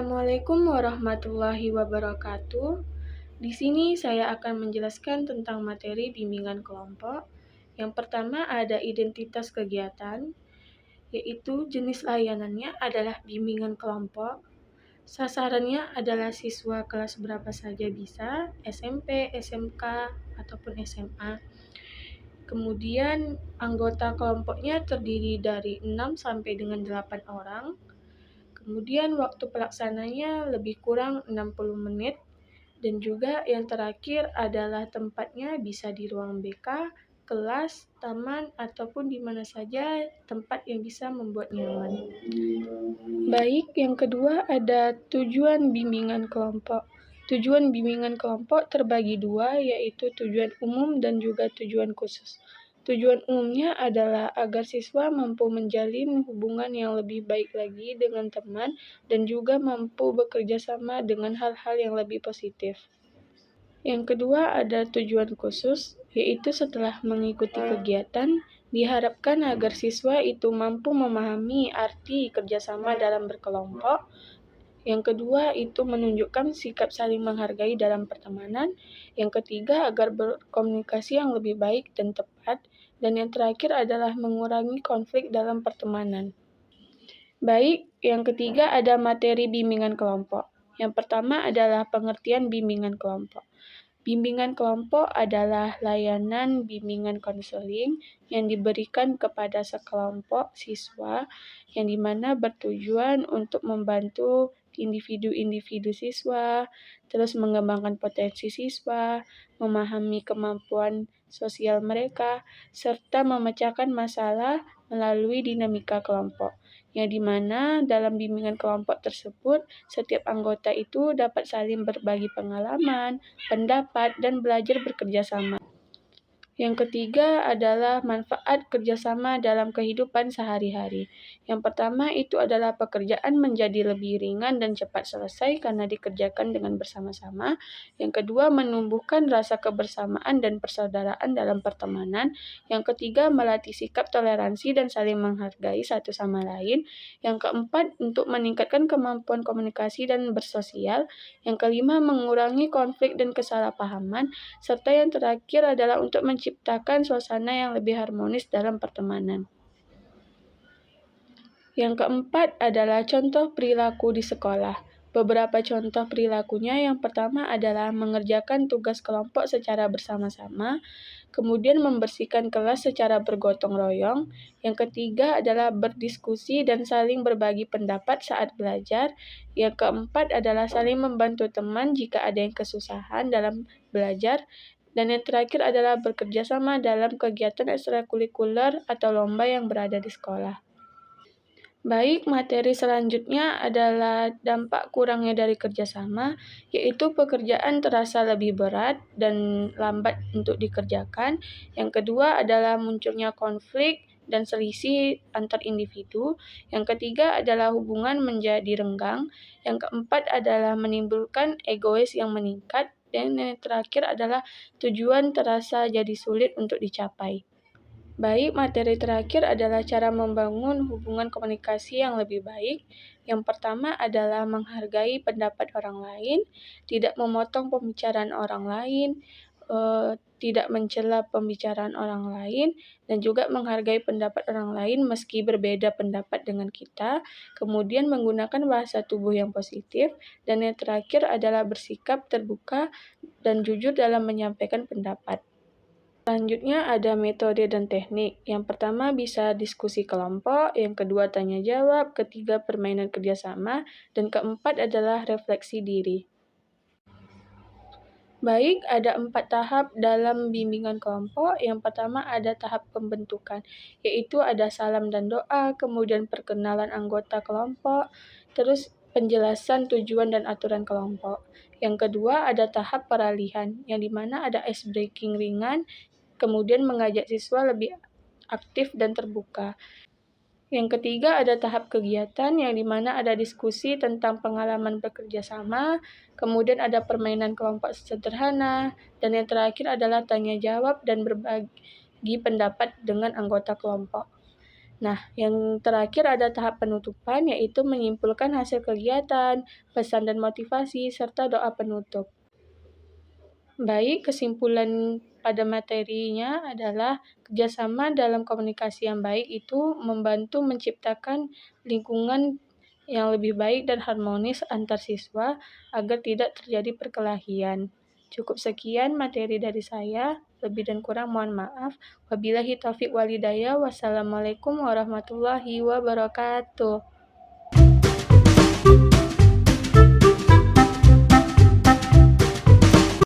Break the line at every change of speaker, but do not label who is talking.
Assalamualaikum warahmatullahi wabarakatuh. Di sini saya akan menjelaskan tentang materi bimbingan kelompok. Yang pertama ada identitas kegiatan, yaitu jenis layanannya adalah bimbingan kelompok. Sasarannya adalah siswa kelas berapa saja bisa, SMP, SMK, ataupun SMA. Kemudian anggota kelompoknya terdiri dari 6 sampai dengan 8 orang. Kemudian waktu pelaksananya lebih kurang 60 menit. Dan juga yang terakhir adalah tempatnya bisa di ruang BK, kelas, taman, ataupun di mana saja tempat yang bisa membuat nyaman. Baik, yang kedua ada tujuan bimbingan kelompok. Tujuan bimbingan kelompok terbagi dua, yaitu tujuan umum dan juga tujuan khusus. Tujuan umumnya adalah agar siswa mampu menjalin hubungan yang lebih baik lagi dengan teman dan juga mampu bekerja sama dengan hal-hal yang lebih positif. Yang kedua ada tujuan khusus, yaitu setelah mengikuti kegiatan, diharapkan agar siswa itu mampu memahami arti kerjasama dalam berkelompok. Yang kedua itu menunjukkan sikap saling menghargai dalam pertemanan. Yang ketiga agar berkomunikasi yang lebih baik dan tepat. Dan yang terakhir adalah mengurangi konflik dalam pertemanan. Baik, yang ketiga ada materi bimbingan kelompok. Yang pertama adalah pengertian bimbingan kelompok. Bimbingan kelompok adalah layanan bimbingan konseling yang diberikan kepada sekelompok siswa yang dimana bertujuan untuk membantu individu-individu siswa, terus mengembangkan potensi siswa, memahami kemampuan sosial mereka, serta memecahkan masalah melalui dinamika kelompok. Yang dimana dalam bimbingan kelompok tersebut, setiap anggota itu dapat saling berbagi pengalaman, pendapat, dan belajar bekerja sama. Yang ketiga adalah manfaat kerjasama dalam kehidupan sehari-hari. Yang pertama itu adalah pekerjaan menjadi lebih ringan dan cepat selesai karena dikerjakan dengan bersama-sama. Yang kedua menumbuhkan rasa kebersamaan dan persaudaraan dalam pertemanan. Yang ketiga melatih sikap toleransi dan saling menghargai satu sama lain. Yang keempat untuk meningkatkan kemampuan komunikasi dan bersosial. Yang kelima mengurangi konflik dan kesalahpahaman. Serta yang terakhir adalah untuk menciptakan suasana yang lebih harmonis dalam pertemanan. Yang keempat adalah contoh perilaku di sekolah. Beberapa contoh perilakunya yang pertama adalah mengerjakan tugas kelompok secara bersama-sama, kemudian membersihkan kelas secara bergotong royong. Yang ketiga adalah berdiskusi dan saling berbagi pendapat saat belajar. Yang keempat adalah saling membantu teman jika ada yang kesusahan dalam belajar. Dan yang terakhir adalah bekerja sama dalam kegiatan ekstrakurikuler atau lomba yang berada di sekolah. Baik, materi selanjutnya adalah dampak kurangnya dari kerjasama, yaitu pekerjaan terasa lebih berat dan lambat untuk dikerjakan. Yang kedua adalah munculnya konflik dan selisih antar individu. Yang ketiga adalah hubungan menjadi renggang. Yang keempat adalah menimbulkan egois yang meningkat. Dan yang terakhir adalah tujuan terasa jadi sulit untuk dicapai. Baik, materi terakhir adalah cara membangun hubungan komunikasi yang lebih baik. Yang pertama adalah menghargai pendapat orang lain, tidak memotong pembicaraan orang lain, tidak mencela pembicaraan orang lain, dan juga menghargai pendapat orang lain meski berbeda pendapat dengan kita. Kemudian menggunakan bahasa tubuh yang positif, dan yang terakhir adalah bersikap terbuka dan jujur dalam menyampaikan pendapat. Selanjutnya ada metode dan teknik. Yang pertama bisa diskusi kelompok, yang kedua tanya jawab, ketiga permainan kerjasama, dan keempat adalah refleksi diri. Baik, ada 4 tahap dalam bimbingan kelompok. Yang pertama ada tahap pembentukan, yaitu ada salam dan doa, kemudian perkenalan anggota kelompok, terus penjelasan tujuan dan aturan kelompok. Yang kedua ada tahap peralihan, yang dimana ada ice breaking ringan, kemudian mengajak siswa lebih aktif dan terbuka. Yang ketiga ada tahap kegiatan yang dimana ada diskusi tentang pengalaman bekerja sama, kemudian ada permainan kelompok sederhana, dan yang terakhir adalah tanya jawab dan berbagi pendapat dengan anggota kelompok. Nah, yang terakhir ada tahap penutupan, yaitu menyimpulkan hasil kegiatan, pesan dan motivasi, serta doa penutup. Baik, kesimpulan pada materinya adalah kerjasama dalam komunikasi yang baik itu membantu menciptakan lingkungan yang lebih baik dan harmonis antar siswa agar tidak terjadi perkelahian. Cukup sekian materi dari saya, lebih dan kurang mohon maaf. Wabillahi taufiq walhidayah. Wassalamualaikum warahmatullahi wabarakatuh.